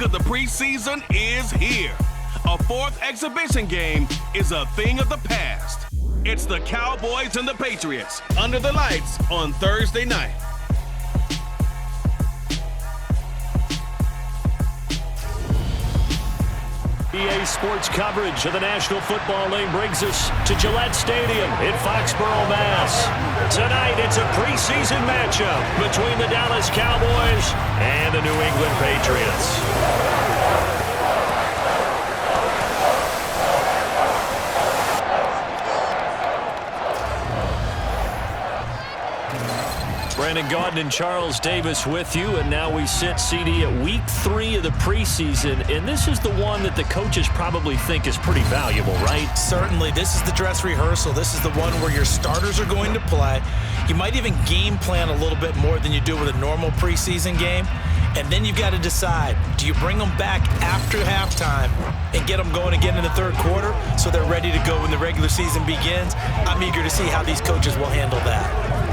week of the preseason is here. A fourth exhibition game is a thing of the past. It's the Cowboys and the Patriots under the lights on Thursday night. EA Sports coverage of the National Football League brings us to Gillette Stadium in Foxborough, Mass. Tonight, it's a preseason matchup between the Dallas Cowboys and the New England Patriots. Brandon Gaudin and Charles Davis with you, and now we sit, CD, at week 3 of the preseason, and this is the one that the coaches probably think is pretty valuable, right? Certainly. This is the dress rehearsal. This is the one where your starters are going to play. You might even game plan a little bit more than you do with a normal preseason game, and then you've got to decide, do you bring them back after halftime and get them going again in the third quarter so they're ready to go when the regular season begins? I'm eager to see how these coaches will handle that.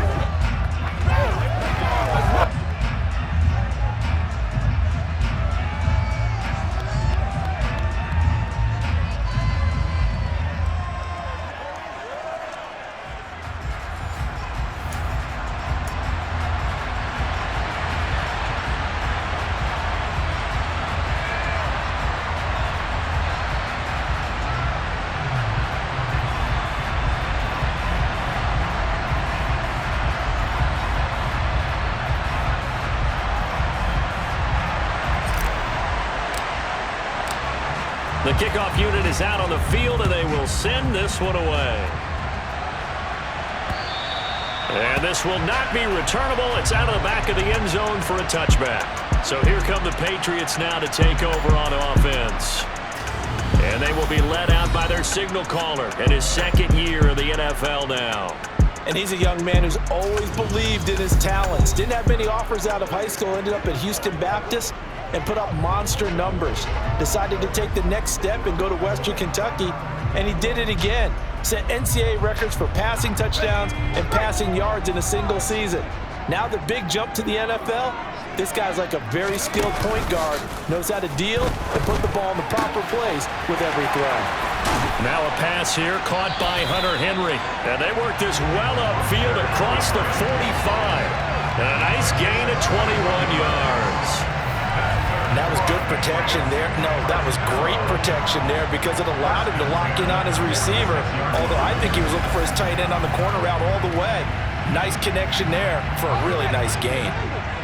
The kickoff unit is out on the field, and they will send this one away. And this will not be returnable. It's out of the back of the end zone for a touchback. So here come the Patriots now to take over on offense. And they will be led out by their signal caller in his second year in the NFL now. And he's a young man who's always believed in his talents. Didn't have many offers out of high school, ended up at Houston Baptist and put up monster numbers. Decided to take the next step and go to Western Kentucky, and he did it again. Set NCAA records for passing touchdowns and passing yards in a single season. Now the big jump to the NFL, this guy's like a very skilled point guard, knows how to deal and put the ball in the proper place with every throw. Now a pass here caught by Hunter Henry. And they work this well upfield across the 45. And a nice gain of 21 yards. That was good protection there. No, that was great protection there because it allowed him to lock in on his receiver. Although I think he was looking for his tight end on the corner route all the way. Nice connection there for a really nice gain.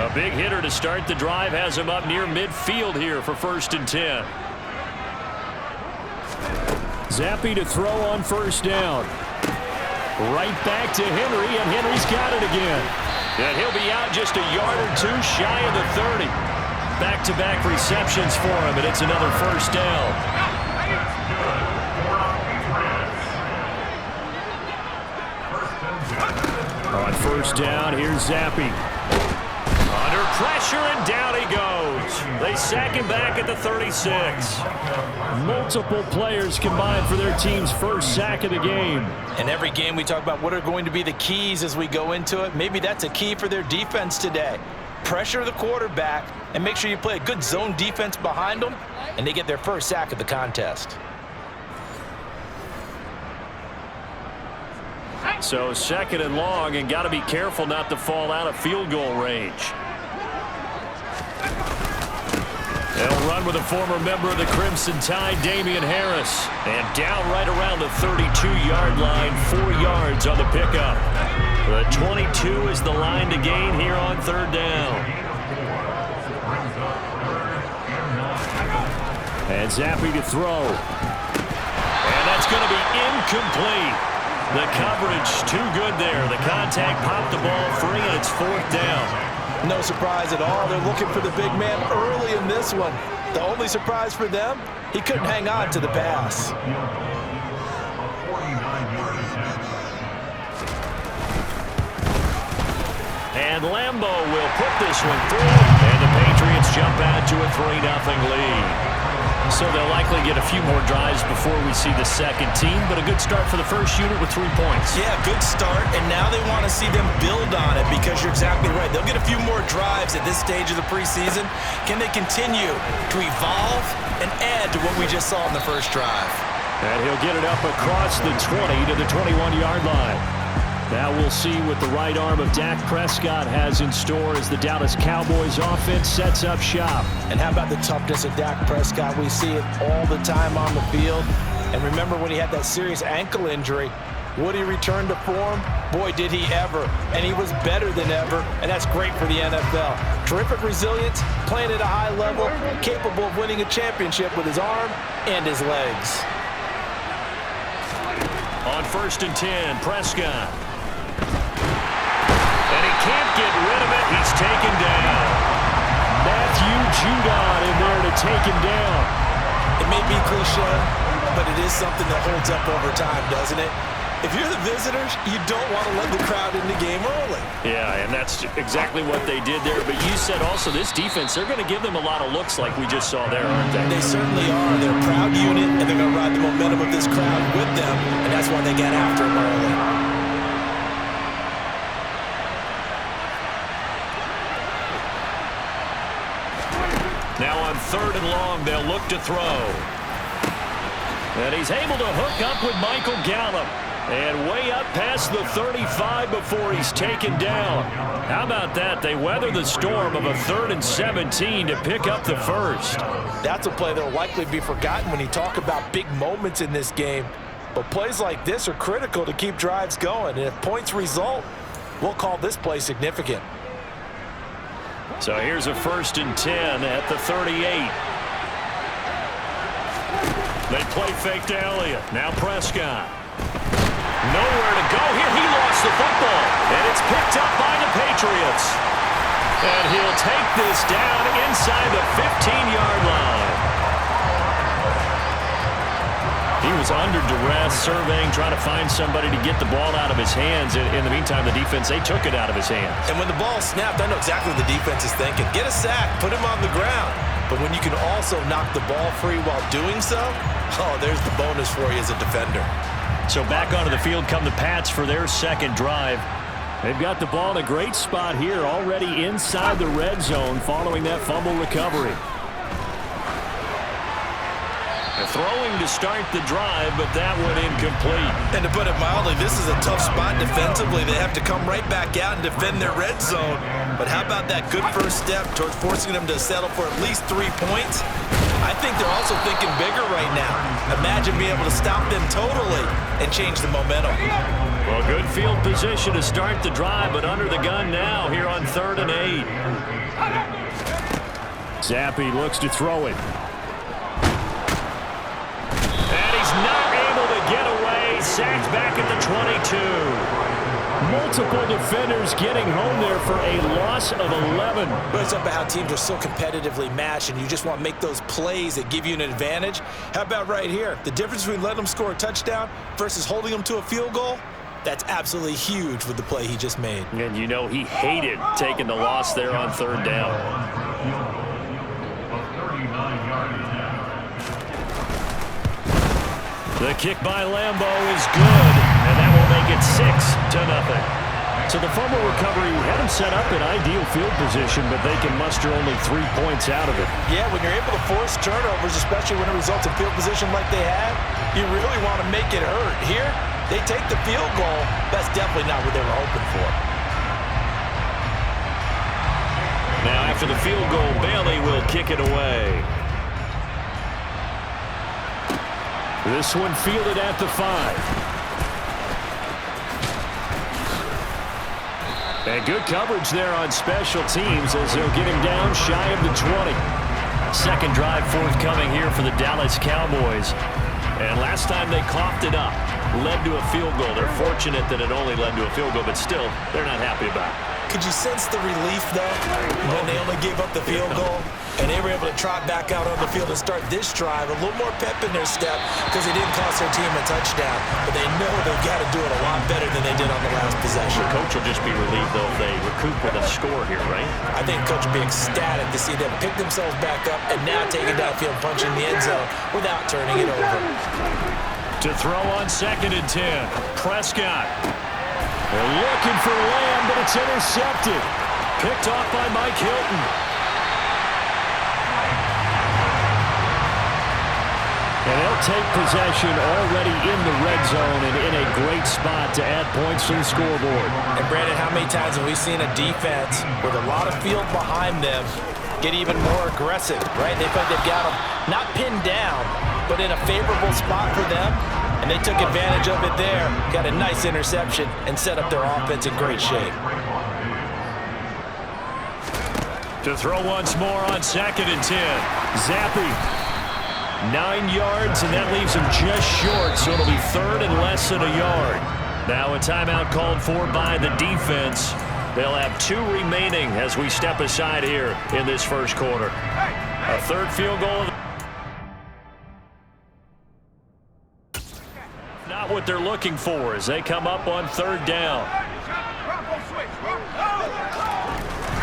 A big hitter to start the drive has him up near midfield here for 1st and 10. Zappe to throw on 1st down. Right back to Henry, and Henry's got it again. And he'll be out just a yard or two shy of the 30. Back-to-back receptions for him, and it's another 1st down. On 1st down, here's Zappe. Under pressure, and down he goes. They sack him back at the 36. Multiple players combined for their team's first sack of the game. And every game we talk about what are going to be the keys as we go into it. Maybe that's a key for their defense today. Pressure the quarterback and make sure you play a good zone defense behind them, and they get their first sack of the contest. So 2nd and long, and got to be careful not to fall out of field goal range. They'll run with a former member of the Crimson Tide, Damian Harris. And down right around the 32-yard line, 4 yards on the pickup. The 22 is the line to gain here on 3rd down. And Zappe to throw. And that's going to be incomplete. The coverage too good there. The contact popped the ball free, and it's 4th down. No surprise at all. They're looking for the big man early in this one. The only surprise for them, he couldn't hang on to the pass. And Lambo will put this one through, and the Patriots jump out to a 3-0 lead. So they'll likely get a few more drives before we see the second team, but a good start for the first unit with 3 points. Yeah, good start, and now they want to see them build on it because you're exactly right. They'll get a few more drives at this stage of the preseason. Can they continue to evolve and add to what we just saw in the first drive? And he'll get it up across the 20 to the 21-yard line. Now we'll see what the right arm of Dak Prescott has in store as the Dallas Cowboys offense sets up shop. And how about the toughness of Dak Prescott? We see it all the time on the field. And remember when he had that serious ankle injury, would he return to form? Boy, did he ever. And he was better than ever, and that's great for the NFL. Terrific resilience, playing at a high level, capable of winning a championship with his arm and his legs. On 1st and 10, Prescott. And he can't get rid of it. He's taken down. Matthew Judon in there to take him down. It may be cliche, but it is something that holds up over time, doesn't it? If you're the visitors, you don't want to let the crowd in the game early. Yeah, and that's exactly what they did there. But you said also this defense, they're going to give them a lot of looks like we just saw there, aren't they? They certainly are. They're a proud unit, and they're going to ride the momentum of this crowd with them, and that's why they got after him early. Now on 3rd and long, they'll look to throw. And he's able to hook up with Michael Gallup. And way up past the 35 before he's taken down. How about that? They weather the storm of a 3rd and 17 to pick up the first. That's a play that will likely be forgotten when you talk about big moments in this game. But plays like this are critical to keep drives going. And if points result, we'll call this play significant. So here's a 1st and 10 at the 38. They play fake to Elliott. Now Prescott. Nowhere to go here. He lost the football. And it's picked up by the Patriots. And he'll take this down inside the 15-yard line. He was under duress, surveying, trying to find somebody to get the ball out of his hands. In the meantime, the defense, they took it out of his hands. And when the ball snapped, I know exactly what the defense is thinking. Get a sack, put him on the ground. But when you can also knock the ball free while doing so, oh, there's the bonus for you as a defender. So back onto the field come the Pats for their second drive. They've got the ball in a great spot here, already inside the red zone following that fumble recovery. They're throwing to start the drive, but that went incomplete. And to put it mildly, this is a tough spot defensively. They have to come right back out and defend their red zone. But how about that good first step towards forcing them to settle for at least 3 points? I think they're also thinking bigger right now. Imagine being able to stop them totally and change the momentum. Well, good field position to start the drive, but under the gun now here on 3rd and 8. Zappi looks to throw it. And he's not able to get away. Sacked back at the 22. Multiple defenders getting home there for a loss of 11. But it's about how teams are so competitively matched, and you just want to make those plays that give you an advantage. How about right here? The difference between letting them score a touchdown versus holding them to a field goal, that's absolutely huge with the play he just made. And you know he hated taking the loss there on 3rd down. The kick by Lambo is good, and that will make it 6-0. So the fumble recovery had him set up in ideal field position, but they can muster only 3 points out of it. Yeah, when you're able to force turnovers, especially when it results in field position like they had, you really want to make it hurt. Here, they take the field goal. That's definitely not what they were hoping for. Now after the field goal, Bailey will kick it away. This one fielded at the 5. And good coverage there on special teams as they'll get him down shy of the 20. Second drive forthcoming here for the Dallas Cowboys. And last time they coughed it up, led to a field goal. They're fortunate that it only led to a field goal, but still, they're not happy about it. Could you sense the relief, though, when they only gave up the field goal? And they were able to trot back out on the field and start this drive, a little more pep in their step because they didn't cost their team a touchdown. But they know they've got to do it a lot better than they did on the last possession. The coach will just be relieved, though, if they recoup with a score here, right? I think Coach will be ecstatic to see them pick themselves back up and now take it downfield, punching the end zone without turning it over. To throw on 2nd and 10, Prescott. They're looking for Lamb, but it's intercepted. Picked off by Mike Hilton. And they'll take possession already in the red zone and in a great spot to add points to the scoreboard. And Brandon, how many times have we seen a defense with a lot of field behind them get even more aggressive, right? They feel like they've got them not pinned down, but in a favorable spot for them, and they took advantage of it there, got a nice interception, and set up their offense in great shape. To throw once more on 2nd and 10, Zappi. 9 yards, and that leaves him just short, so it'll be 3rd and less than a yard. Now a timeout called for by the defense. They'll have 2 remaining as we step aside here in this first quarter. A 3rd field goal. Not what they're looking for as they come up on 3rd down.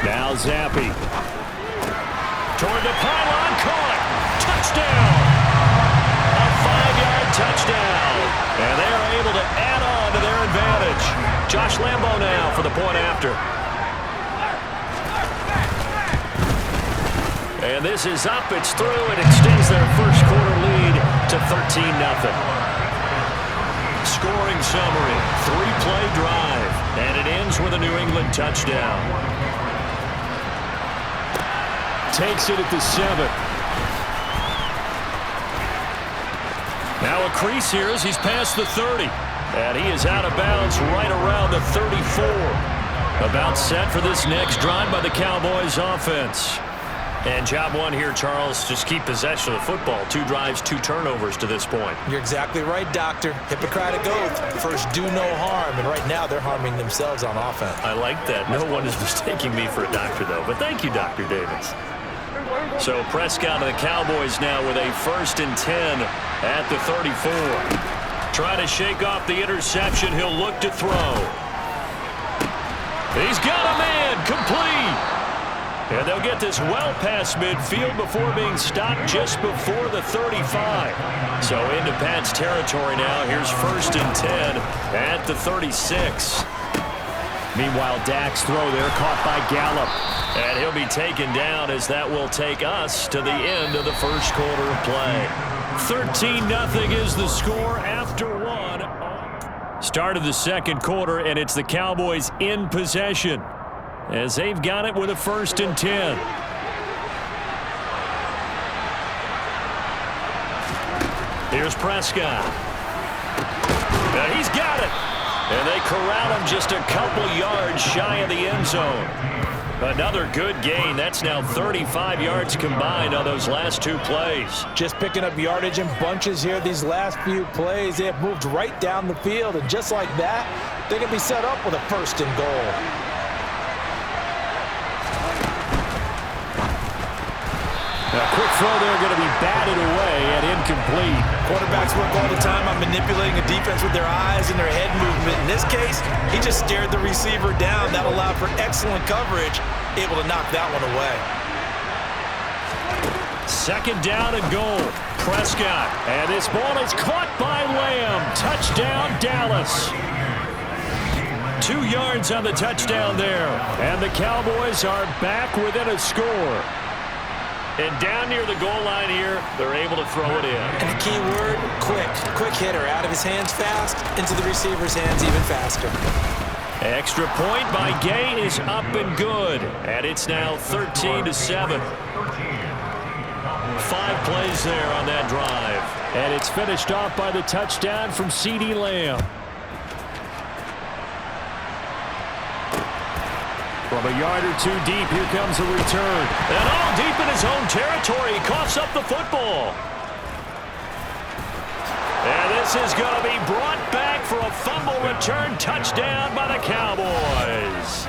Now Zappi. Toward the pylon, caught. Touchdown. A 5-yard touchdown. And they are able to add on to their advantage. Josh Lambo now for the point after. And this is up. It's through. It extends their first quarter lead to 13-0. Scoring summary. 3-play drive. And it ends with a New England touchdown. Takes it at the 7. Now a crease here as he's past the 30. And he is out of bounds right around the 34. About set for this next drive by the Cowboys offense. And job one here, Charles, just keep possession of the football. 2 drives, 2 turnovers to this point. You're exactly right, Doctor. Hippocratic oath. First, do no harm. And right now, they're harming themselves on offense. I like that. No one is mistaking me for a doctor, though. But thank you, Dr. Davis. So Prescott and the Cowboys now with a 1st and 10 at the 34. Trying to shake off the interception. He'll look to throw. He's got a man. Complete. And they'll get this well past midfield before being stopped just before the 35. So into Pat's territory now. Here's 1st and 10 at the 36. Meanwhile, Dak's throw there caught by Gallup. And he'll be taken down as that will take us to the end of the first quarter of play. 13-0 is the score after 1. Start of the second quarter, and it's the Cowboys in possession as they've got it with a 1st and 10. Here's Prescott. And he's got it. And they corral him just a couple yards shy of the end zone. Another good gain. That's now 35 yards combined on those last 2 plays. Just picking up yardage in bunches here. These last few plays, they have moved right down the field. And just like that, they can be set up with a 1st and goal. A quick throw there going to be batted away and incomplete. Quarterbacks work all the time on manipulating a defense with their eyes and their head movement. In this case, he just stared the receiver down. That allowed for excellent coverage, able to knock that one away. 2nd down and goal. Prescott. And this ball is caught by Lamb. Touchdown, Dallas. 2 yards on the touchdown there. And the Cowboys are back within a score. And down near the goal line here, they're able to throw it in. And the key word, quick. Quick hitter. Out of his hands fast, into the receiver's hands even faster. Extra point by Gay is up and good. And it's now 13-7. 5 plays there on that drive. And it's finished off by the touchdown from CeeDee Lamb. From a yard or 2 deep, here comes a return. And all deep in his own territory, he coughs up the football. And this is going to be brought back for a fumble return touchdown by the Cowboys.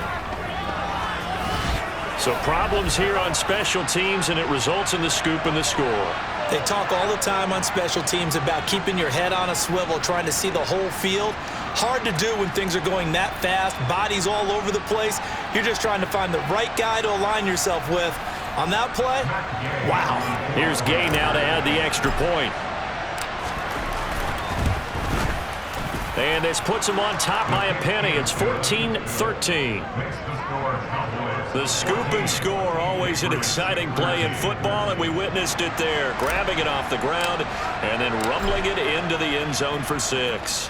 So problems here on special teams, and it results in the scoop and the score. They talk all the time on special teams about keeping your head on a swivel, trying to see the whole field. Hard to do when things are going that fast, bodies all over the place. You're just trying to find the right guy to align yourself with. On that play, wow. Here's Gay now to add the extra point. And this puts them on top by a penny. It's 14-13. The scoop and score, always an exciting play in football, and we witnessed it there. Grabbing it off the ground and then rumbling it into the end zone for 6.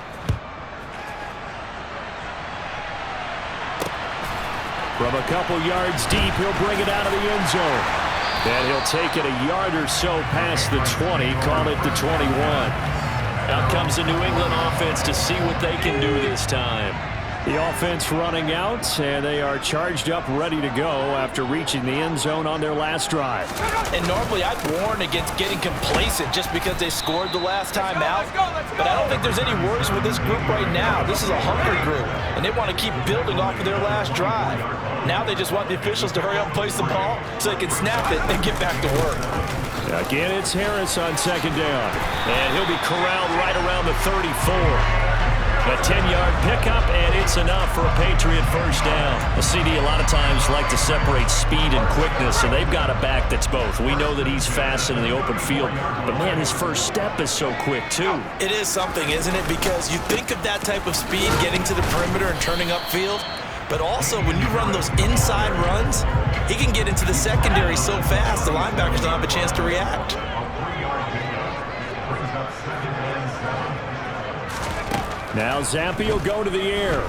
From a couple yards deep, he'll bring it out of the end zone. And he'll take it a yard or so past the 20, call it the 21. Out comes the New England offense to see what they can do this time. The offense running out, and they are charged up, ready to go after reaching the end zone on their last drive. And normally I'd warn against getting complacent just because they scored the last time out. But I don't think there's any worries with this group right now. This is a hungry group, and they want to keep building off of their last drive. Now they just want the officials to hurry up and place the ball so they can snap it and get back to work. Again, it's Harris on second down. And he'll be corralled right around the 34. A 10-yard pickup, and it's enough for a Patriot first down. The CD a lot of times like to separate speed and quickness, and they've got a back that's both. We know that he's fast in the open field, but, man, his first step is so quick, too. It is something, isn't it? Because you think of that type of speed getting to the perimeter and turning upfield, but also when you run those inside runs, he can get into the secondary so fast the linebackers don't have a chance to react. Now Zampi will go to the air.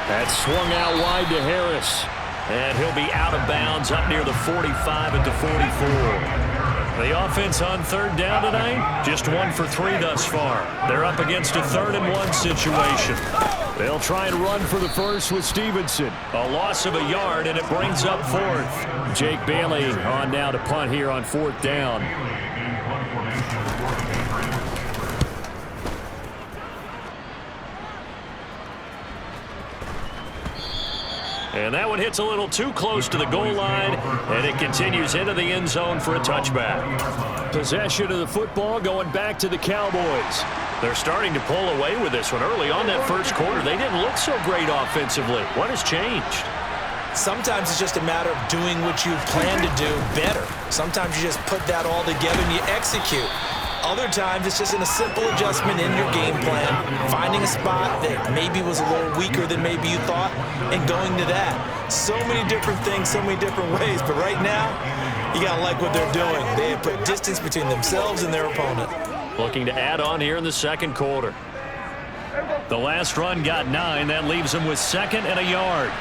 That's swung out wide to Harris. And he'll be out of bounds up near the 45 at the 44. The offense on third down tonight, just 1 for 3 thus far. They're up against a 3rd-and-1 situation. They'll try and run for the first with Stevenson. A loss of a yard, and it brings up 4th. Jake Bailey on now to punt here on 4th down. And that one hits a little too close to the goal line, and it continues into the end zone for a touchback. Possession of the football going back to the Cowboys. They're starting to pull away with this one. Early on that first quarter, they didn't look so great offensively. What has changed? Sometimes it's just a matter of doing what you plan to do better. Sometimes you just put that all together and you execute. Other times, it's just in a simple adjustment in your game plan, finding a spot that maybe was a little weaker than maybe you thought, and going to that. So many different things, so many different ways, but right now, you got to like what they're doing. They have put distance between themselves and their opponent. Looking to add on here in the second quarter. The last run got 9. That leaves them with 2nd and a yard.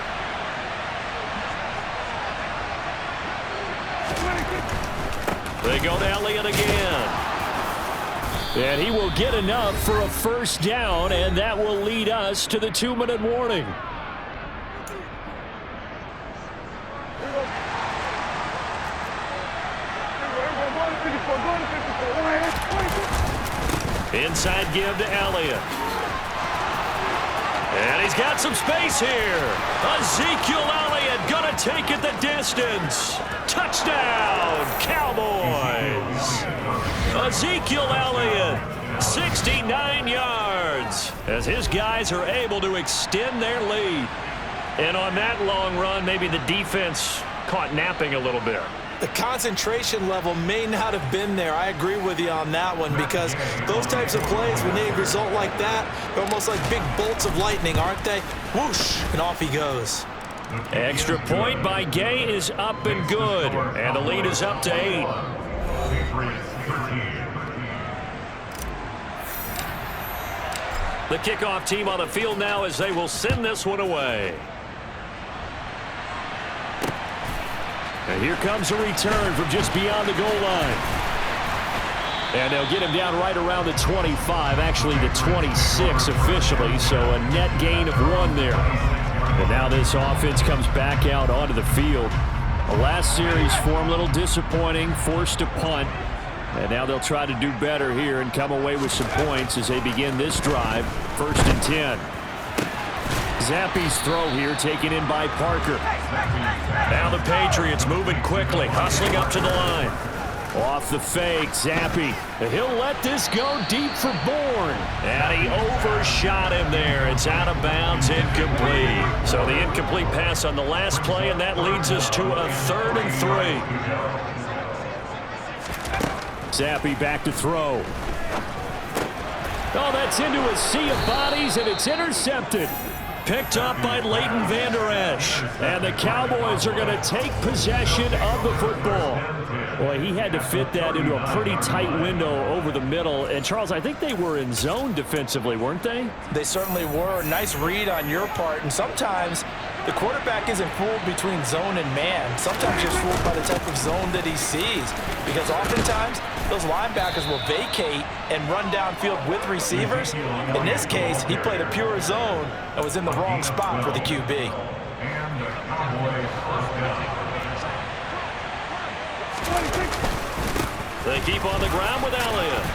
They go to Elliott again. And he will get enough for a first down, and that will lead us to the 2-minute warning. Inside give to Elliott. And he's got some space here. Ezekiel Elliott gonna take it the distance. Touchdown, Cowboys. Ezekiel Elliott, 69 yards, as his guys are able to extend their lead. And on that long run, maybe the defense caught napping a little bit. The concentration level may not have been there. I agree with you on that one, because those types of plays, when they result like that, they're almost like big bolts of lightning, aren't they? Whoosh, and off he goes. Extra point by Gay is up and good, and the lead is up to 8. The kickoff team on the field now as they will send this one away. And here comes a return from just beyond the goal line. And they'll get him down right around the 25, actually the 26 officially, so a net gain of 1 there. And now this offense comes back out onto the field. The last series for him, a little disappointing, forced to punt. And now they'll try to do better here and come away with some points as they begin this drive. 1st and 10. Zappi's throw here taken in by Parker. Now the Patriots moving quickly, hustling up to the line. Off the fake, Zappi. He'll let this go deep for Bourne. And he overshot him there. It's out of bounds, incomplete. So the incomplete pass on the last play, and that leads us to a 3rd and 3. Zappi back to throw. Oh, that's into a sea of bodies, and it's intercepted. Picked up by Leighton Vander Esch. And the Cowboys are going to take possession of the football. Boy, he had to fit that into a pretty tight window over the middle. And, Charles, I think they were in zone defensively, weren't they? They certainly were. Nice read on your part. And sometimes the quarterback isn't fooled between zone and man. Sometimes you're fooled by the type of zone that he sees. Because oftentimes, those linebackers will vacate and run downfield with receivers. In this case, he played a pure zone and was in the wrong spot for the QB. They keep on the ground with Elliott.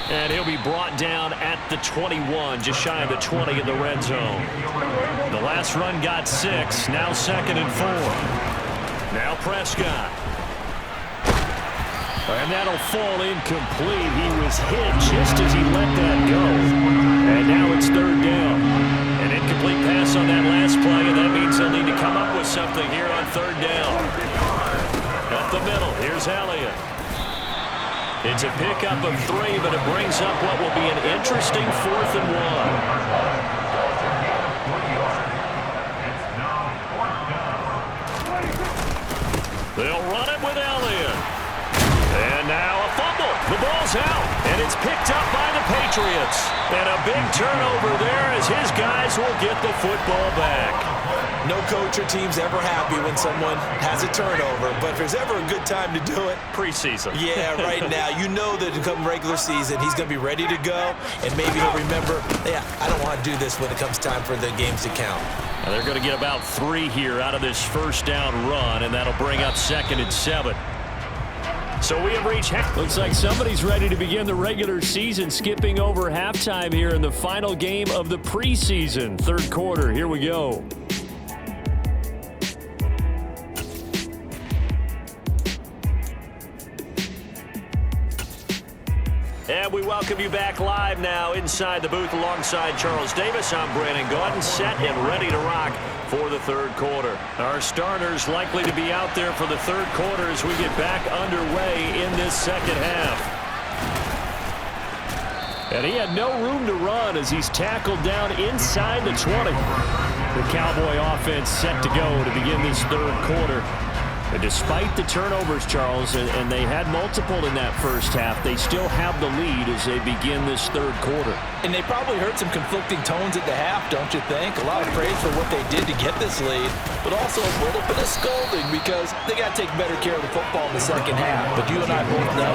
And he'll be brought down at the 21, just shy of the 20 in the red zone. The last run got 6, now 2nd and 4. Now Prescott. And that'll fall incomplete. He was hit just as he let that go. And now it's 3rd down. An incomplete pass on that last play, and that means they'll need to come up with something here on 3rd down. Up the middle, here's Elliott. It's a pickup of 3, but it brings up what will be an interesting 4th and 1. They'll run it with Elliott. And now a fumble. The ball's out, and it's picked up by the Patriots. And a big turnover there as his guys will get the football back. No coach or team's ever happy when someone has a turnover, but if there's ever a good time to do it, preseason. Yeah, right now. You know that come regular season, he's going to be ready to go, and maybe he'll remember, yeah, I don't want to do this when it comes time for the games to count. Now they're going to get about 3 here out of this 1st down run, and that'll bring up 2nd and 7. So we have reached half. Looks like somebody's ready to begin the regular season, skipping over halftime here in the final game of the preseason. 3rd quarter, here we go. And we welcome you back live now inside the booth alongside Charles Davis. I'm Brandon Gaudin, set and ready to rock for the 3rd quarter. Our starters likely to be out there for the 3rd quarter as we get back underway in this 2nd half. And he had no room to run as he's tackled down inside the 20. The Cowboy offense set to go to begin this 3rd quarter. And despite the turnovers, Charles, and they had multiple in that 1st half, they still have the lead as they begin this 3rd quarter. And they probably heard some conflicting tones at the half, don't you think? A lot of praise for what they did to get this lead, but also a little bit of scolding because they got to take better care of the football in the 2nd half. But you and I both know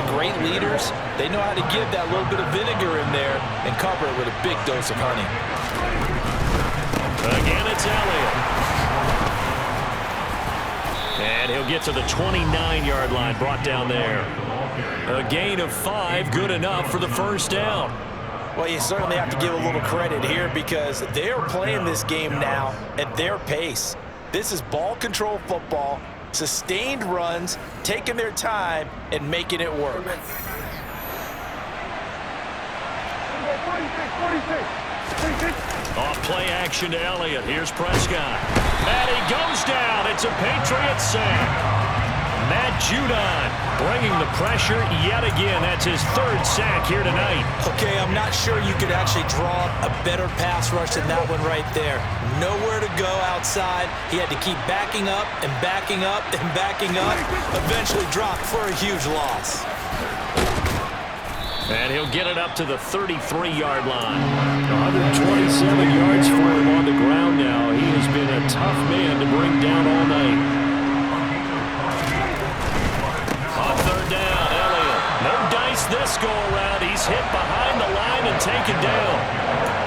the great leaders, they know how to give that little bit of vinegar in there and cover it with a big dose of honey. Again, it's Elliott. And he'll get to the 29-yard line, brought down there. A gain of 5, good enough for the 1st down. Well, you certainly have to give a little credit here because they're playing this game now at their pace. This is ball control football, sustained runs, taking their time, and making it work. Off play action to Elliott. Here's Prescott. And he goes down. It's a Patriots sack. Matt Judon bringing the pressure yet again. That's his 3rd sack here tonight. Okay, I'm not sure you could actually draw a better pass rush than that one right there. Nowhere to go outside. He had to keep backing up and backing up and backing up. Eventually dropped for a huge loss. And he'll get it up to the 33-yard line. 127 yards for him on the ground now. He has been a tough man to bring down all night. On 3rd down, Elliott. No dice this go-around. He's hit behind the line and taken down.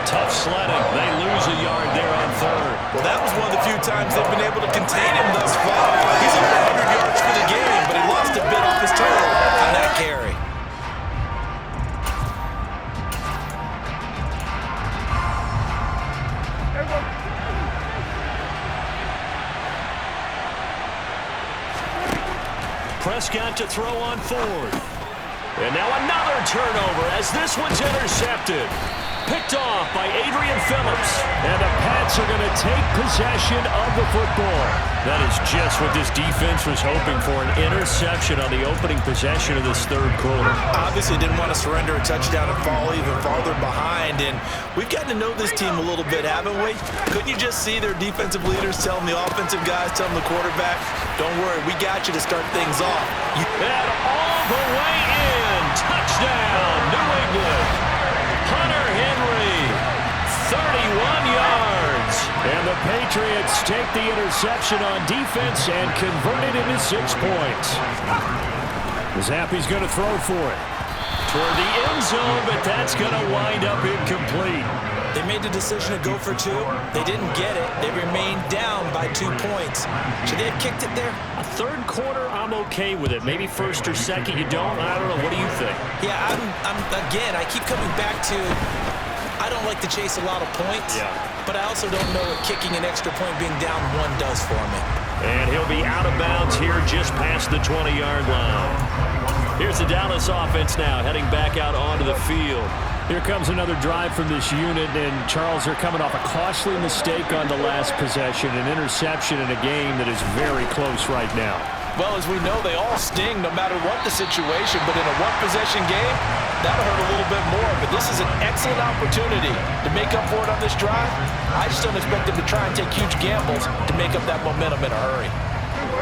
Tough sledding. They lose a yard there on 3rd. Well, that was one of the few times they've been able to contain him thus far. He's over 100 yards for the game, but he lost a bit off his total on that carry. Prescott to throw on fourth. And now another turnover as this one's intercepted. Picked off by Adrian Phillips. And the Pats are going to take possession of the football. That is just what this defense was hoping for, an interception on the opening possession of this third quarter. Obviously didn't want to surrender a touchdown and fall even farther behind. And we've gotten to know this team a little bit, haven't we? Couldn't you just see their defensive leaders telling the offensive guys, telling the quarterback, don't worry, we got you to start things off. And all the way in. Touchdown, New England. Hunter Henry, 31 yards. And the Patriots take the interception on defense and convert it into 6 points. Zappi's going to throw for it. Toward the end zone, but that's going to wind up incomplete. They made the decision to go for 2. They didn't get it. They remained down by 2 points. Should they have kicked it there? A third quarter, I'm okay with it. Maybe first or second, you don't? I don't know. What do you think? Yeah, again, I keep coming back to, I don't like to chase a lot of points. Yeah. But I also don't know what kicking an extra point being down 1 does for me. And he'll be out of bounds here just past the 20-yard line. Here's the Dallas offense now heading back out onto the field. Here comes another drive from this unit, and Charles, they're coming off a costly mistake on the last possession, an interception in a game that is very close right now. Well, as we know, they all sting no matter what the situation, but in a one-possession game, that'll hurt a little bit more. But this is an excellent opportunity to make up for it on this drive. I just don't expect them to try and take huge gambles to make up that momentum in a hurry.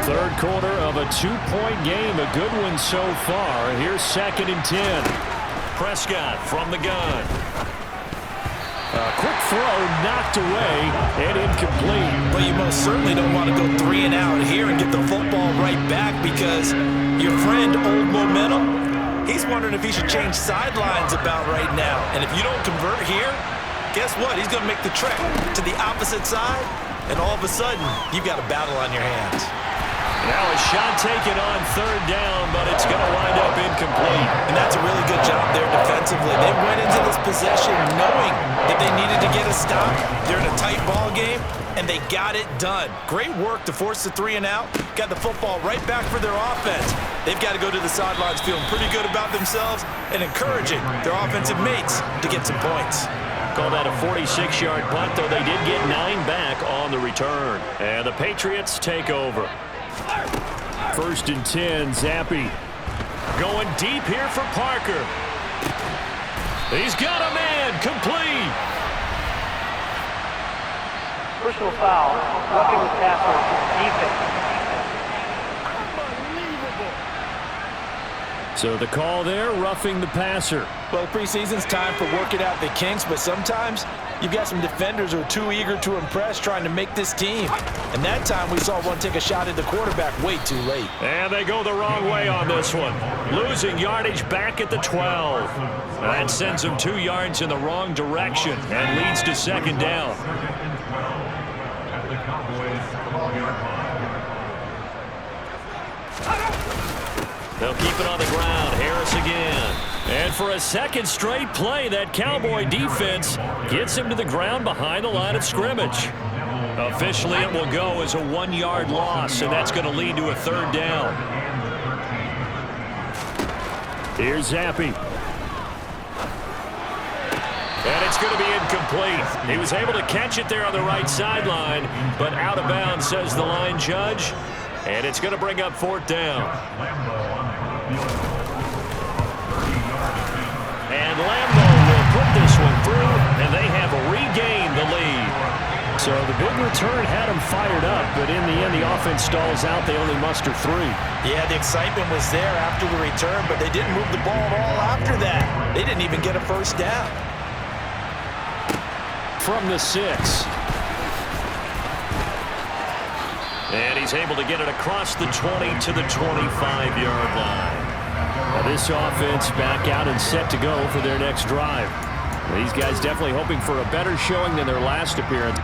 Third quarter of a 2-point game, a good one so far. Here's 2nd and 10. Prescott from the gun. A quick throw knocked away and incomplete. Well, you most certainly don't want to go 3 and out here and get the football right back because your friend, Old Momentum, he's wondering if he should change sidelines about right now. And if you don't convert here, guess what? He's going to make the trek to the opposite side, and all of a sudden, you've got a battle on your hands. Now a shot taken on 3rd down, but it's going to wind up incomplete. And that's a really good job there defensively. They went into this possession knowing that they needed to get a stop. They're in a tight ball game, and they got it done. Great work to force the 3 and out. Got the football right back for their offense. They've got to go to the sidelines feeling pretty good about themselves and encouraging their offensive mates to get some points. Call that a 46-yard punt, though they did get 9 back on the return. And the Patriots take over. 1st and 10, Zappi. Going deep here for Parker. He's got a man, complete. Personal foul, roughing the passer, defense. So the call there, roughing the passer. Well, preseason's time for working out the kinks, but sometimes you've got some defenders who are too eager to impress trying to make this team. And that time we saw one take a shot at the quarterback way too late. And they go the wrong way on this one. Losing yardage back at the 12. That sends them 2 yards in the wrong direction and leads to 2nd down. They'll keep it on the ground. Harris again. And for a 2nd straight play, that Cowboy defense gets him to the ground behind the line of scrimmage. Officially, it will go as a 1-yard loss, and that's going to lead to a 3rd down. Here's Zappi. And it's going to be incomplete. He was able to catch it there on the right sideline, but out of bounds, says the line judge. And it's going to bring up 4th down. And Lambeau will put this one through, and they have regained the lead. So the big return had them fired up, but in the end, the offense stalls out. They only muster 3. Yeah, the excitement was there after the return, but they didn't move the ball at all after that. They didn't even get a 1st down. From the 6. And he's able to get it across the 20 to the 25-yard line. Now this offense back out and set to go for their next drive. These guys definitely hoping for a better showing than their last appearance.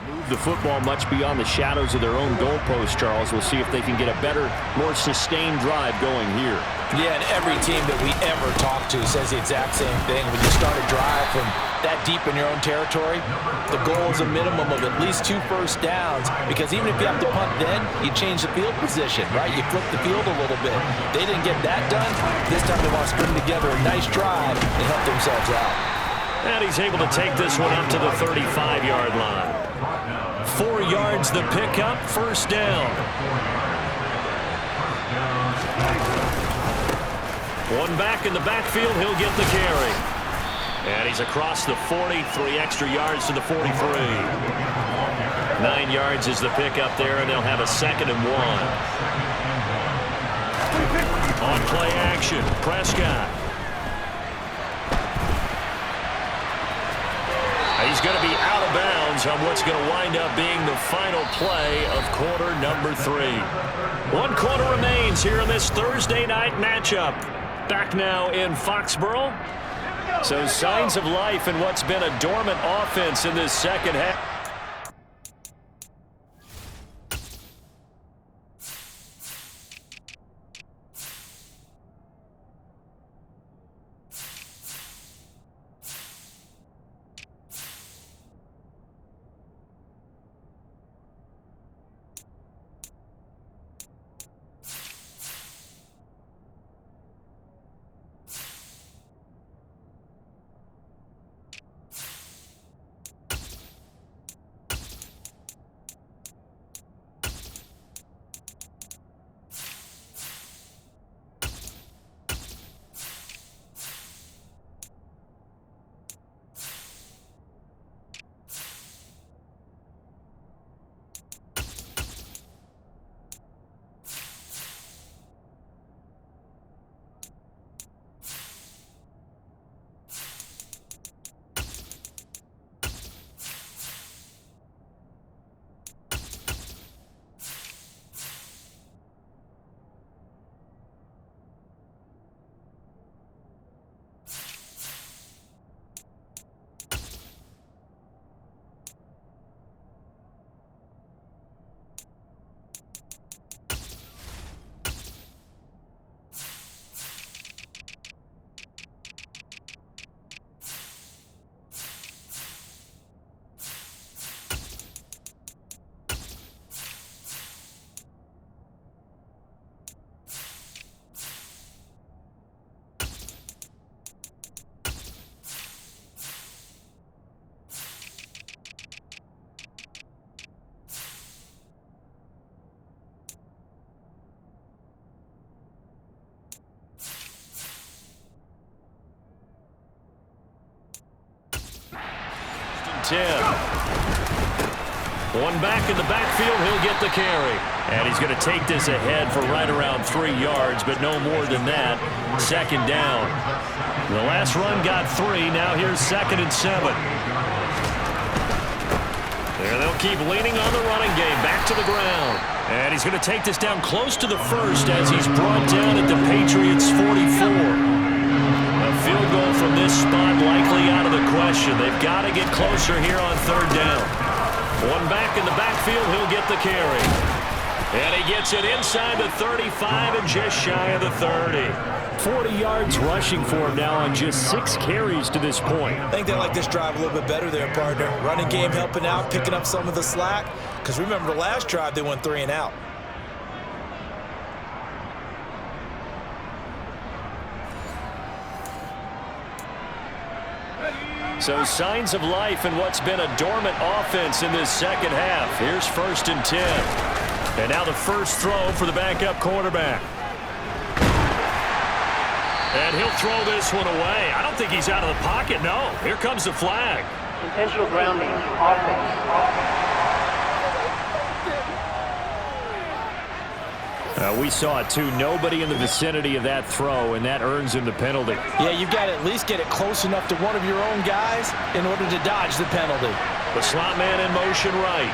Move the football much beyond the shadows of their own goalpost, Charles. We'll see if they can get a better, more sustained drive going here. Yeah, and every team that we ever talk to says the exact same thing. When you start a drive from that deep in your own territory, the goal is a minimum of at least 2 first downs, because even if you have to punt then, you change the field position, right? You flip the field a little bit. They didn't get that done. This time they want to string together a nice drive and help themselves out. And he's able to take this one up to the 35-yard line. 4 yards the pickup, first down. One back in the backfield, he'll get the carry. And he's across the 40, 3 extra yards to the 43. 9 yards is the pickup there, and they'll have a 2nd and 1. On play action, Prescott. He's going to be out of bounds on what's going to wind up being the final play of quarter number 3. 1 quarter remains here in this Thursday night matchup. Back now in Foxborough. So signs of life in what's been a dormant offense in this second half. One back in the backfield, he'll get the carry. And he's going to take this ahead for right around 3 yards, but no more than that. 2nd down. The last run got 3. Now here's 2nd and 7. There they'll keep leaning on the running game. Back to the ground. And he's going to take this down close to the 1st as he's brought down at the Patriots' 44. A field goal from this spot likely out of the question. They've got to get closer here on 3rd down. One back in the backfield, he'll get the carry. And he gets it inside the 35 and just shy of the 30. 40 yards rushing for him now on just 6 carries to this point. I think they like this drive a little bit better there, partner. Running game helping out, picking up some of the slack. Because remember the last drive, they went 3 and out. So signs of life in what's been a dormant offense in this second half. Here's 1st and 10. And now the first throw for the backup quarterback. And he'll throw this one away. I don't think he's out of the pocket, no. Here comes the flag. Intentional grounding, offense. We saw it too. Nobody in the vicinity of that throw, and that earns him the penalty. Yeah, you've got to at least get it close enough to one of your own guys in order to dodge the penalty. The slot man in motion right.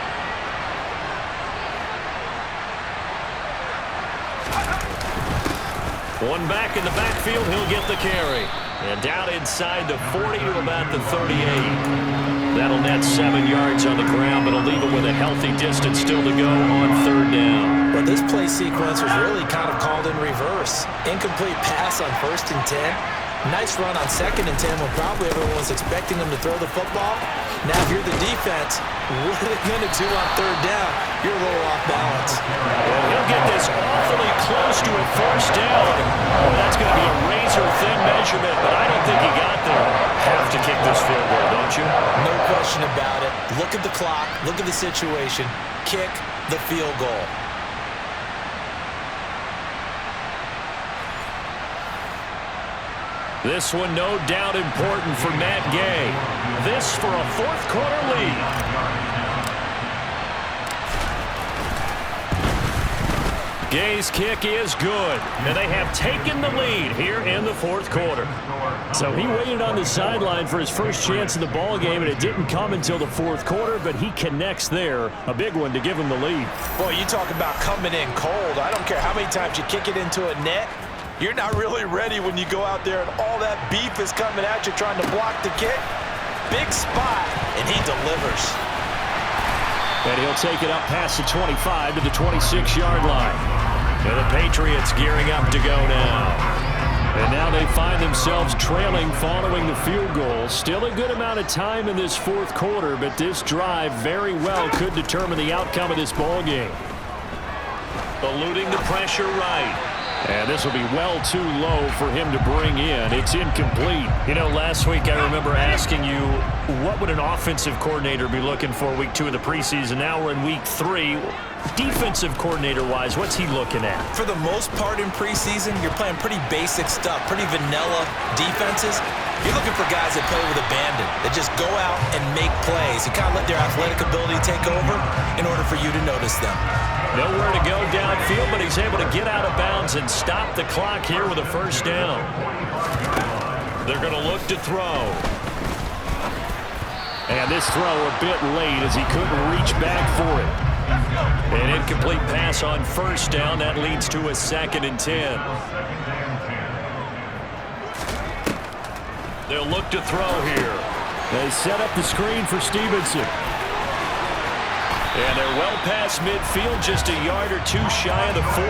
One back in the backfield, he'll get the carry. And down inside the 40 to about the 38. That'll net 7 yards on the ground, but it'll leave it with a healthy distance still to go on 3rd down. Well, this play sequence was really kind of called in reverse. Incomplete pass on 1st and 10. Nice run on 2nd and 10 when probably everyone was expecting him to throw the football. Now, if you're the defense, what are they going to do on 3rd down? You're a little off balance. Well, he'll get this awfully close to a 1st down. Well, that's going to be a razor-thin measurement, but I don't think he got there. Have to kick this field goal, don't you? No question about it. Look at the clock. Look at the situation. Kick the field goal. This one no doubt important for Matt Gay. This for a 4th quarter lead. Gay's kick is good, and they have taken the lead here in the 4th quarter. So he waited on the sideline for his first chance in the ball game, and it didn't come until the 4th quarter, but he connects there. A big one to give him the lead. Boy, you talk about coming in cold. I don't care how many times you kick it into a net. You're not really ready when you go out there and all that beef is coming at you trying to block the kick. Big spot, and he delivers. And he'll take it up past the 25 to the 26-yard line. And the Patriots gearing up to go now. And now they find themselves trailing following the field goal. Still a good amount of time in this 4th quarter, but this drive very well could determine the outcome of this ball game. Eluding the pressure right. And this will be well too low for him to bring in. It's incomplete. You know, last week I remember asking you, what would an offensive coordinator be looking for week 2 of the preseason? Now we're in week 3. Defensive coordinator-wise, what's he looking at? For the most part in preseason, you're playing pretty basic stuff, pretty vanilla defenses. You're looking for guys that play with abandon, that just go out and make plays. You kind of let their athletic ability take over in order for you to notice them. Nowhere to go downfield, but he's able to get out of bounds and stop the clock here with a 1st down. They're going to look to throw. And this throw a bit late as he couldn't reach back for it. An incomplete pass on 1st down. That leads to a 2nd and 10. They'll look to throw here. They set up the screen for Stevenson. And they're well past midfield, just a yard or 2 shy of the 40.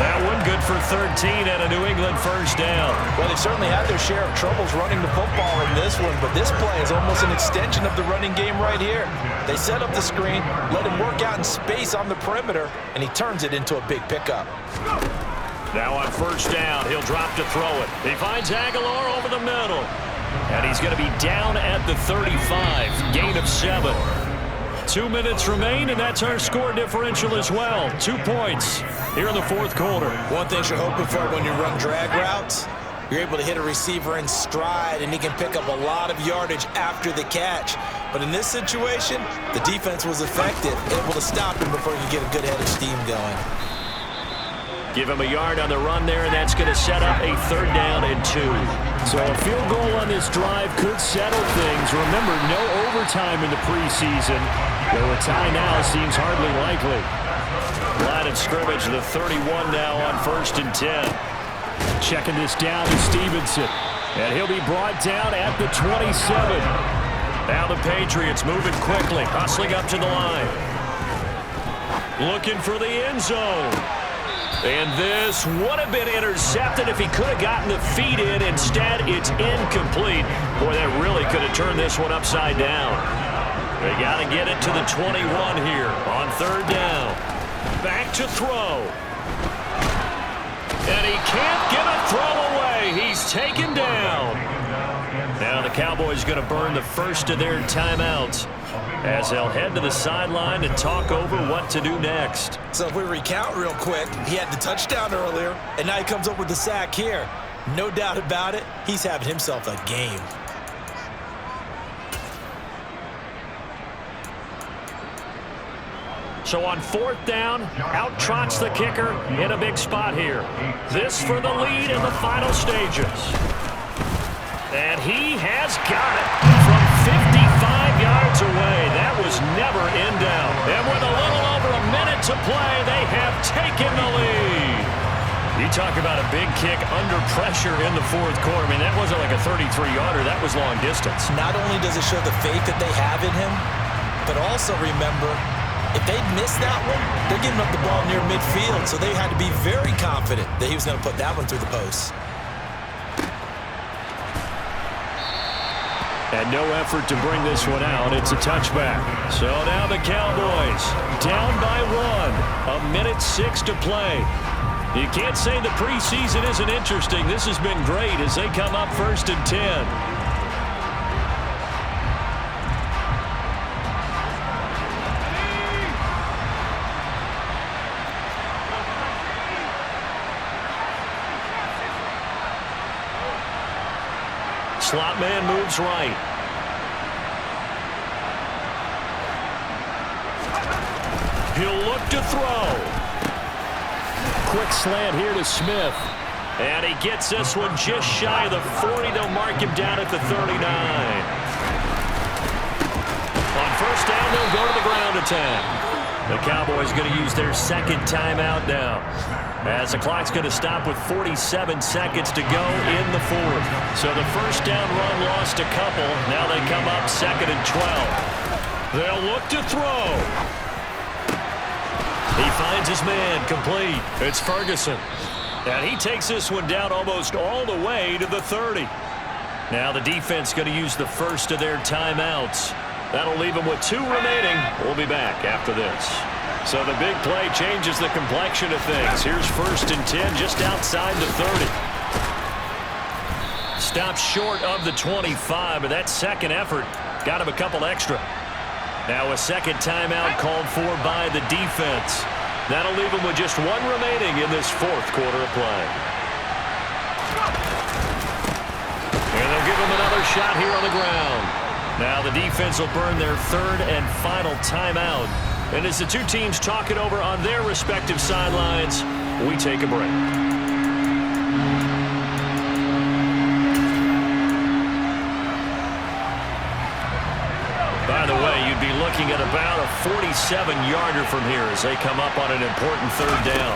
That one good for 13 and a New England 1st down. Well, they've certainly had their share of troubles running the football in this one, but this play is almost an extension of the running game right here. They set up the screen, let him work out in space on the perimeter, and he turns it into a big pickup. Now on 1st down, he'll drop to throw it. He finds Aguilar over the middle. And he's going to be down at the 35, gain of 7. 2 minutes remain, and that's our score differential as well. 2 points here in the 4th quarter. One thing you're hoping for when you run drag routes, you're able to hit a receiver in stride, and he can pick up a lot of yardage after the catch. But in this situation, the defense was effective, able to stop him before he could get a good head of steam going. Give him a yard on the run there, and that's going to set up a 3rd down and 2. So a field goal on this drive could settle things. Remember, no overtime in the preseason. Though a tie now seems hardly likely. Line of scrimmage, the 31 now on 1st and 10. Checking this down to Stevenson. And he'll be brought down at the 27. Now the Patriots moving quickly, hustling up to the line. Looking for the end zone. And this would have been intercepted if he could have gotten the feet in. Instead, it's incomplete. Boy, that really could have turned this one upside down. They got to get it to the 21 here on 3rd down. Back to throw. And he can't get a throw away. He's taken down. Now the Cowboys going to burn the first of their timeouts as they'll head to the sideline and talk over what to do next. So if we recount real quick, he had the touchdown earlier, and now he comes up with the sack here. No doubt about it, he's having himself a game. So on 4th down, out trots the kicker in a big spot here. This for the lead in the final stages. And he has got it from 55 yards away. That was never in doubt. And with a little over a minute to play, they have taken the lead. You talk about a big kick under pressure in the fourth quarter. I mean, that wasn't like a 33-yarder. That was long distance. Not only does it show the faith that they have in him, but also remember, if they'd missed that one, they're giving up the ball near midfield, so they had to be very confident that he was going to put that one through the post. And no effort to bring this one out. It's a touchback. So now the Cowboys down by 1. 1:06 to play. You can't say the preseason isn't interesting. This has been great as they come up 1st and 10. Slot man moves right. He'll look to throw. Quick slant here to Smith. And he gets this one just shy of the 40. They'll mark him down at the 39. On first down, they'll go to the ground attack. The Cowboys going to use their second timeout now, as the clock's going to stop with 47 seconds to go in the fourth. So the first down run lost a couple. Now they come up 2nd and 12. They'll look to throw. He finds his man, complete. It's Ferguson. And he takes this one down almost all the way to the 30. Now the defense going to use the first of their timeouts. That'll leave them with 2 remaining. We'll be back after this. So the big play changes the complexion of things. Here's 1st and 10 just outside the 30. Stops short of the 25, but that second effort got him a couple extra. Now a second timeout called for by the defense. That'll leave him with just 1 remaining in this fourth quarter of play. And they'll give him another shot here on the ground. Now the defense will burn their 3rd and final timeout. And as the two teams talk it over on their respective sidelines, we take a break. By the way, you'd be looking at about a 47-yarder from here as they come up on an important 3rd down.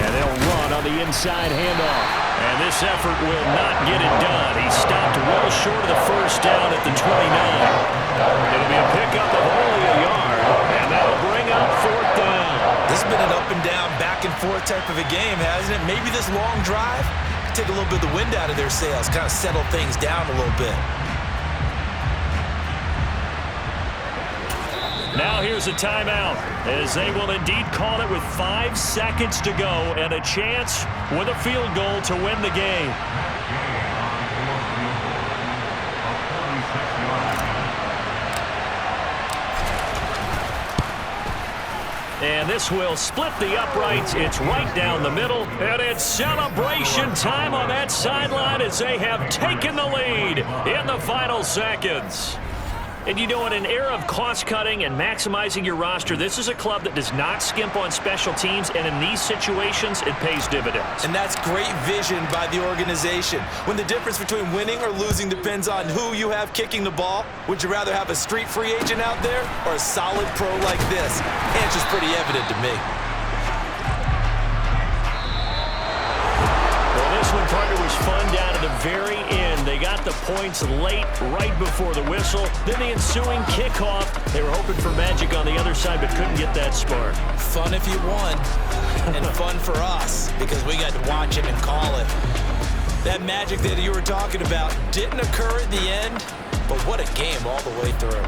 And they'll run on the inside handoff. And this effort will not get it done. He stopped well short of the first down at the 29. It'll be a pickup of only a yard, and that'll bring up 4th down. This has been an up and down, back and forth type of a game, hasn't it? Maybe this long drive take a little bit of the wind out of their sails, kind of settle things down a little bit. Now here's a timeout, as they will indeed call it with 5 seconds to go and a chance with a field goal to win the game. And this will split the uprights. It's right down the middle. And it's celebration time on that sideline as they have taken the lead in the final seconds. And you know, in an era of cost-cutting and maximizing your roster, this is a club that does not skimp on special teams, and in these situations, it pays dividends. And that's great vision by the organization. When the difference between winning or losing depends on who you have kicking the ball, would you rather have a street free agent out there or a solid pro like this? Answer's pretty evident to me. Well, this one, partner, was fun down to the very end. They got the points late, right before the whistle. Then the ensuing kickoff. They were hoping for magic on the other side, but couldn't get that spark. Fun if you won, and fun for us, because we got to watch it and call it. That magic that you were talking about didn't occur at the end, but what a game all the way through.